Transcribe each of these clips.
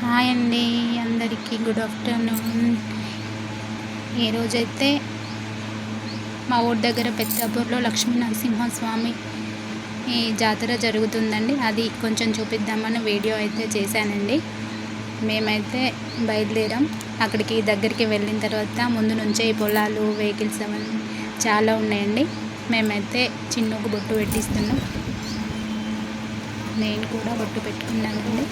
Hi అండి, అందరికీ good afternoon. ఈరోజైతే మా ఊరి దగ్గర పెద్దాపూర్లో లక్ష్మీ నరసింహస్వామి ఈ జాతర జరుగుతుందండి. అది కొంచెం చూపిద్దామని వీడియో అయితే చేశానండి. మేమైతే బయలుదేరాం. అక్కడికి దగ్గరికి వెళ్ళిన తర్వాత ముందు నుంచే ఈ పొలాలు, వెహికల్స్ అవన్నీ చాలా ఉన్నాయండి. మేమైతే చిన్నకు బొట్టు పెట్టిస్తున్నాం. నేను కూడా బొట్టు పెట్టుకున్నానండి.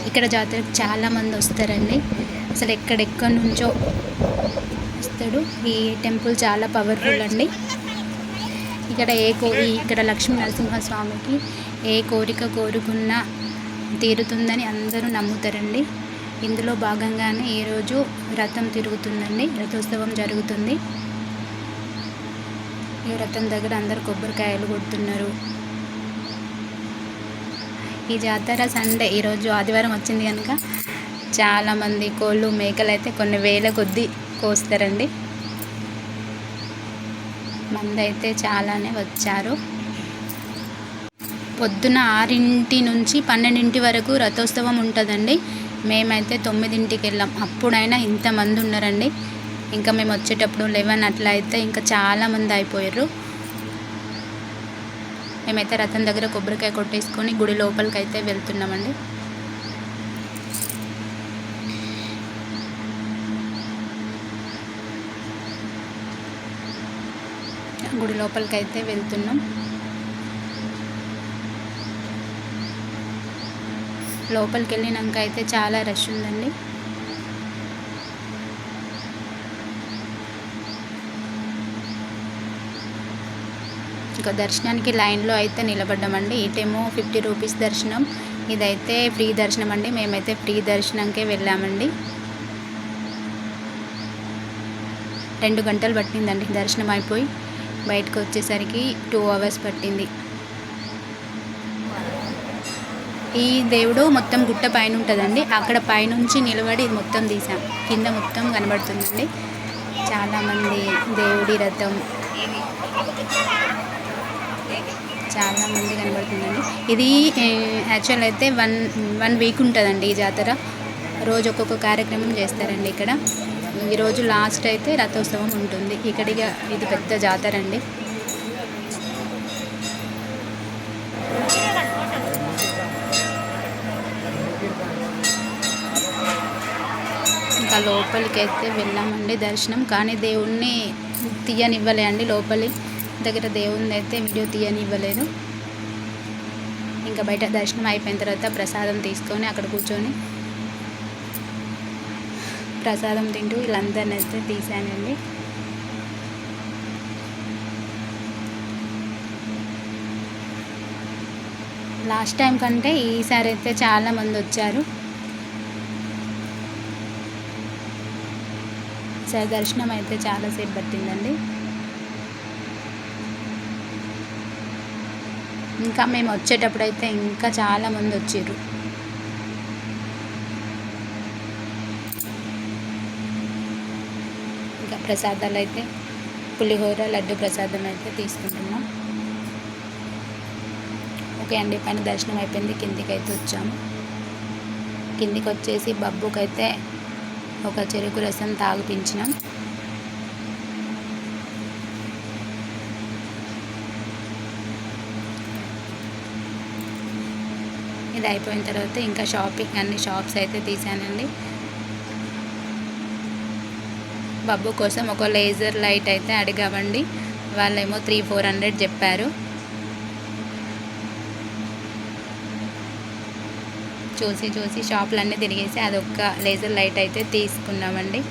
ఇక్కడ జాతరకు చాలామంది వస్తారండి. అసలు ఎక్కడెక్కడి నుంచో వస్తాడు. ఈ టెంపుల్ చాలా పవర్ఫుల్ అండి. ఇక్కడ లక్ష్మీ నరసింహస్వామికి ఏ కోరిక కోరుకున్నా తీరుతుందని అందరూ నమ్ముతారండి. ఇందులో భాగంగానే ఈరోజు రథం తిరుగుతుందండి, రథోత్సవం జరుగుతుంది. ఈ రథం దగ్గర అందరు కొబ్బరికాయలు కొడుతున్నారు. ఈ జాతర సండే, ఈరోజు ఆదివారం వచ్చింది కనుక చాలామంది కోళ్ళు, మేకలు అయితే కొన్ని వేల కొద్దీ కోస్తారండి. మంది అయితే చాలానే వచ్చారు. పొద్దున 6 నుంచి 12 వరకు రథోత్సవం ఉంటుందండి. మేమైతే 9కి వెళ్ళాం. అప్పుడైనా ఇంతమంది ఉన్నారండి. ఇంకా మేము వచ్చేటప్పుడు 11 అట్లా అయితే ఇంకా చాలామంది అయిపోయారు. మేమైతే రథం దగ్గర కొబ్బరికాయ కొట్టేసుకొని గుడి లోపలికి అయితే వెళ్తున్నామండి. గుడి లోపలికి అయితే వెళ్తున్నాం. లోపలికి వెళ్ళినాక అయితే చాలా రష్ ఉందండి. ఇంకా దర్శనానికి లైన్లో అయితే నిలబడ్డామండి. ఇటేమో 50 రూపీస్ దర్శనం, ఇదైతే ఫ్రీ దర్శనం అండి. మేమైతే ఫ్రీ దర్శనంకే వెళ్ళామండి. 2 గంటలు పట్టిందండి దర్శనం అయిపోయి బయటకు వచ్చేసరికి 2 అవర్స్ పట్టింది. ఈ దేవుడు మొత్తం గుట్ట పైన ఉంటుందండి. అక్కడ పైనుంచి నిలబడి మొత్తం తీసాం. కింద మొత్తం కనబడుతుందండి. చాలామంది దేవుడి రథం చాలామంది కనబడుతుందండి. ఇది యాక్చువల్ అయితే వన్ వీక్ ఉంటుందండి ఈ జాతర. రోజు ఒక్కొక్క కార్యక్రమం చేస్తారండి ఇక్కడ. ఈరోజు లాస్ట్ అయితే రథోత్సవం ఉంటుంది. ఇక్కడికి ఇది పెద్ద జాతర అండి. ఇంకా లోపలికి అయితే వెళ్ళామండి దర్శనం. కానీ దేవుణ్ణి తీయనివ్వలే అండి. లోపలి దగ్గర దేవుని అయితే వీడియో తీయనివ్వలేదు. ఇంకా బయట దర్శనం అయిపోయిన తర్వాత ప్రసాదం తీసుకొని అక్కడ కూర్చొని ప్రసాదం తింటూ వీళ్ళందరినీ అయితే తీసానండి. లాస్ట్ టైం కంటే ఈసారి అయితే చాలామంది వచ్చారు. ఈసారి దర్శనం అయితే చాలాసేపు పట్టిందండి. ఇంకా మేము వచ్చేటప్పుడు అయితే ఇంకా చాలామంది వచ్చారు. ఇంకా ప్రసాదాలు అయితే పులిహోర, లడ్డు ప్రసాదం అయితే తీసుకుంటున్నాం. ఓకే అండి, పైన దర్శనం అయిపోయింది. కిందికి అయితే వచ్చాము. కిందికి వచ్చేసి బబ్బుకైతే ఒక చెరుకు రసం తాగిపించినాం. ఇది అయిపోయిన తర్వాత ఇంకా షాపింగ్ అన్ని షాప్స్ అయితే తీసానండి. బబ్బు కోసం ఒక లేజర్ లైట్ అయితే అడిగామండి. వాళ్ళేమో 300-400 చెప్పారు. చూసి షాపులన్నీ తిరిగేసి అదొక లేజర్ లైట్ అయితే తీసుకున్నామండి.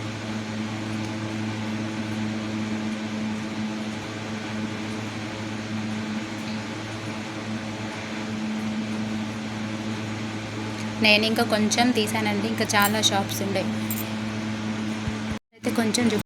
నేను ఇంకా కొంచెం తీసానండి. ఇంకా చాలా షాప్స్ ఉండే అయితే కొంచెం